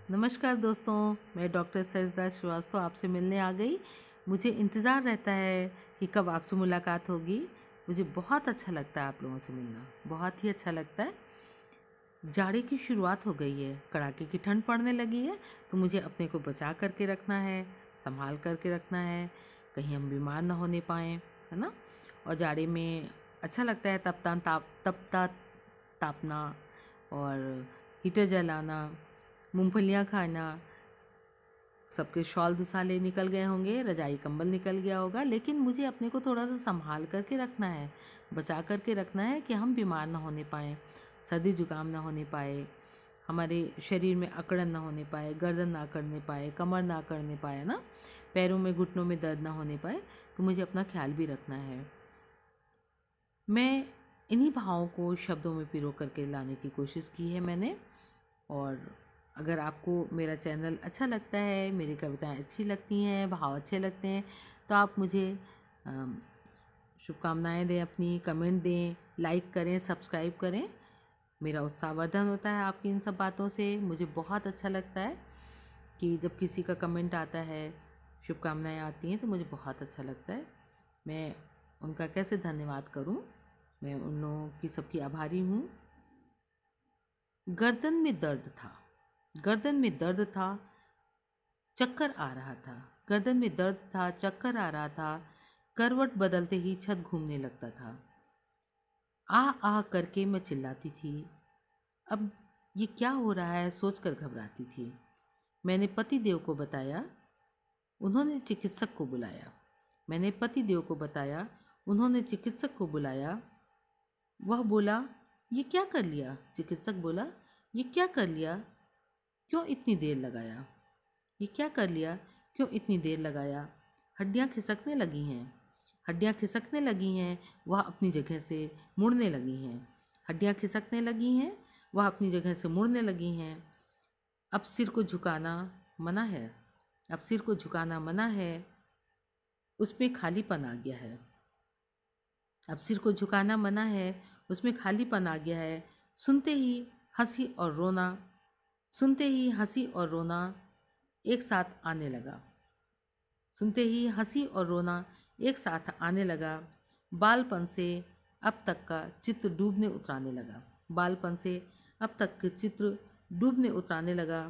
नमस्कार दोस्तों, मैं डॉक्टर सरिता श्रीवास्तव आपसे मिलने आ गई। मुझे इंतज़ार रहता है कि कब आपसे मुलाकात होगी। मुझे बहुत अच्छा लगता है आप लोगों से मिलना, बहुत ही अच्छा लगता है। जाड़े की शुरुआत हो गई है, कड़ाके की ठंड पड़ने लगी है, तो मुझे अपने को बचा करके रखना है, संभाल करके रखना है, कहीं हम बीमार ना होने पाएँ, है ना? और जाड़े में अच्छा लगता है तपता तापना और हीटर जलाना, मूँगफलियाँ खाना। सबके शॉल दुसाले निकल गए होंगे, रजाई कंबल निकल गया होगा, लेकिन मुझे अपने को थोड़ा सा संभाल करके रखना है, बचा करके रखना है कि हम बीमार ना होने पाएँ, सर्दी जुकाम ना होने पाए, हमारे शरीर में अकड़न ना होने पाए, गर्दन ना अकड़ने पाए, कमर ना अकड़ने पाए ना, पैरों में घुटनों में दर्द ना होने पाए। तो मुझे अपना ख्याल भी रखना है। मैं इन्हीं भावों को शब्दों में पिरो करके लाने की कोशिश की है मैंने। और अगर आपको मेरा चैनल अच्छा लगता है, मेरी कविताएं अच्छी लगती हैं, भाव अच्छे लगते हैं, तो आप मुझे अम, शुभकामनाएं दें, अपनी कमेंट दें, लाइक करें, सब्सक्राइब करें। मेरा उत्साहवर्धन होता है आपकी इन सब बातों से। मुझे बहुत अच्छा लगता है कि जब किसी का कमेंट आता है, शुभकामनाएं आती हैं, तो मुझे बहुत अच्छा लगता है। मैं उनका कैसे धन्यवाद करूं। मैं उन लोगों की सबकी आभारी हूं। गर्दन में दर्द था, गर्दन में दर्द था, चक्कर आ रहा था। गर्दन में दर्द था, चक्कर आ रहा था, करवट बदलते ही छत घूमने लगता था। आ करके मैं चिल्लाती थी। अब ये क्या हो रहा है सोचकर घबराती थी। मैंने पति देव को बताया, उन्होंने चिकित्सक को बुलाया। मैंने पति देव को बताया, उन्होंने चिकित्सक को बुलाया। वह बोला, ये क्या कर लिया? चिकित्सक बोला, ये क्या कर लिया? क्यों इतनी देर लगाया? ये क्या कर लिया? क्यों इतनी देर लगाया? हड्डियाँ खिसकने लगी हैं, हड्डियाँ खिसकने लगी हैं, वह अपनी जगह से मुड़ने लगी हैं। हड्डियाँ खिसकने लगी हैं, वह अपनी जगह से मुड़ने लगी हैं। अब सिर को झुकाना मना है, अब सिर को झुकाना मना है, उसमें खालीपन आ गया है। अब सिर को झुकाना मना है, उसमें खालीपन आ गया है। सुनते ही हंसी और रोना, सुनते ही हंसी और रोना एक साथ आने लगा। सुनते ही हंसी और रोना एक साथ आने लगा। बालपन से अब तक का चित्र डूबने उतराने लगा। बालपन से अब तक के चित्र डूबने उतराने लगा।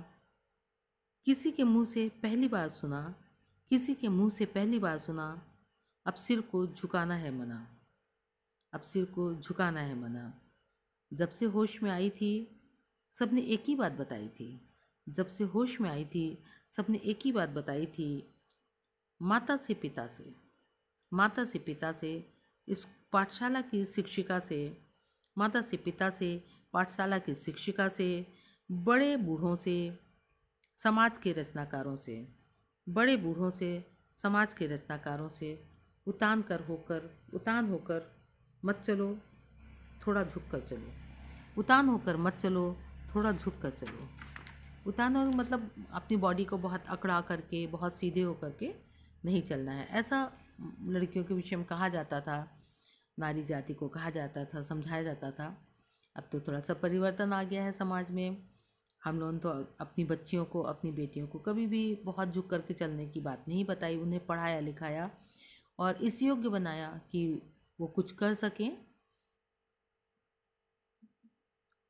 किसी के मुंह से पहली बार सुना, किसी के मुंह से पहली बार सुना, अब सिर को झुकाना है मना, अब सिर को झुकाना है मना। जब से होश में आई थी, सबने एक ही बात बताई थी। जब से होश में आई थी, सबने एक ही बात बताई थी। माता से पिता से, माता से पिता से, इस पाठशाला की शिक्षिका से, माता से पिता से, पाठशाला की शिक्षिका से, बड़े बूढ़ों से, समाज के रचनाकारों से, बड़े बूढ़ों से, समाज के रचनाकारों से, उतान होकर मत चलो, थोड़ा झुक कर चलो। उतान होकर मत चलो, थोड़ा झुक कर चलो। उतान हो मतलब अपनी बॉडी को बहुत अकड़ा करके, बहुत सीधे होकर के नहीं चलना है। ऐसा लड़कियों के विषय में कहा जाता था, नारी जाति को कहा जाता था, समझाया जाता था। अब तो थोड़ा सा परिवर्तन आ गया है समाज में। हम लोगों ने तो अपनी बच्चियों को, अपनी बेटियों को कभी भी बहुत झुक करके चलने की बात नहीं बताई। उन्हें पढ़ाया लिखाया और इस योग्य बनाया कि वो कुछ कर सकें।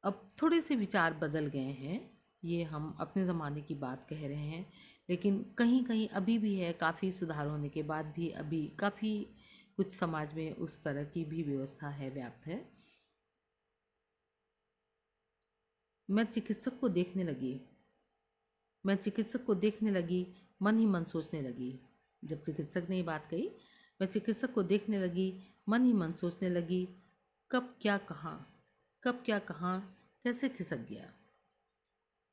अब थोड़े से विचार बदल गए हैं, ये हम अपने ज़माने की बात कह रहे हैं, लेकिन कहीं कहीं अभी भी है। काफ़ी सुधार होने के बाद भी अभी काफ़ी कुछ समाज में उस तरह की भी व्यवस्था है, व्याप्त है। मैं चिकित्सक को देखने लगी, मैं चिकित्सक को देखने लगी, मन ही मन सोचने लगी। जब चिकित्सक ने ये बात कही, मैं चिकित्सक को देखने लगी, मन ही मन सोचने लगी, कब क्या कहाँ, कब क्या कहाँ, कैसे खिसक गया,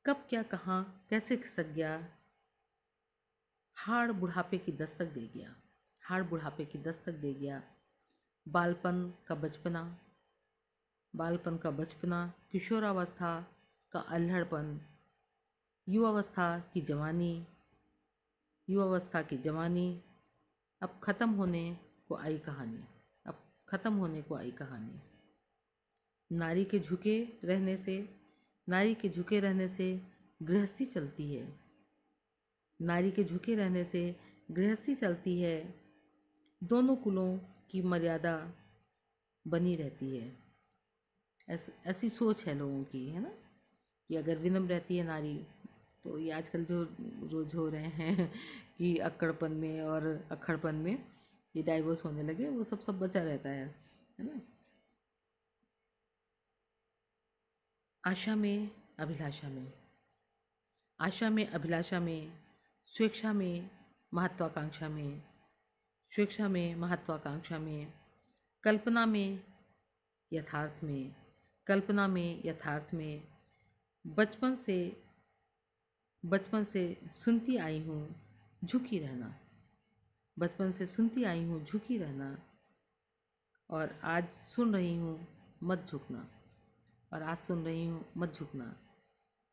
कब क्या कहाँ, कैसे खिसक गया। हाड़ बुढ़ापे की दस्तक दे गया, हाड़ बुढ़ापे की दस्तक दे गया। बालपन का बचपना, बालपन का बचपना, किशोरावस्था का अल्हड़पन, युवावस्था की जवानी, युवावस्था की जवानी, अब ख़त्म होने को आई कहानी, अब ख़त्म होने को आई कहानी। नारी के झुके रहने से, नारी के झुके रहने से गृहस्थी चलती है। नारी के झुके रहने से गृहस्थी चलती है। दोनों कुलों की मर्यादा बनी रहती है। ऐसी सोच है लोगों की, है ना, कि अगर विनम्र रहती है नारी, तो ये आजकल जो रोज हो रहे हैं कि अक्कड़पन में और अक्खड़पन में ये डाइवोर्स होने लगे, वो सब बचा रहता है ना। आशा में, अभिलाषा में, आशा में, अभिलाषा में, स्वेच्छा में, महत्वाकांक्षा में, स्वेच्छा में, महत्वाकांक्षा में, कल्पना में, यथार्थ में, कल्पना में, यथार्थ में, बचपन से बचपन से सुनती आई हूँ झुकी रहना, बचपन से सुनती आई हूँ झुकी रहना, और आज सुन रही हूँ मत झुकना, और आज सुन रही हूँ मत झुकना,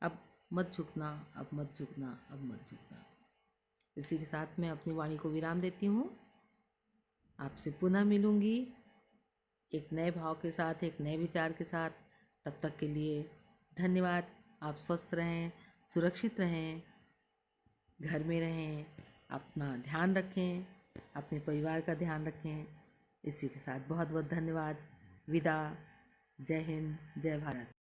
अब मत झुकना, अब मत झुकना, अब मत झुकना। इसी के साथ मैं अपनी वाणी को विराम देती हूँ। आपसे पुनः मिलूंगी एक नए भाव के साथ, एक नए विचार के साथ। तब तक के लिए धन्यवाद। आप स्वस्थ रहें, सुरक्षित रहें, घर में रहें, अपना ध्यान रखें, अपने परिवार का ध्यान रखें। इसी के साथ बहुत बहुत धन्यवाद। विदा। जय हिंद, जय भारत।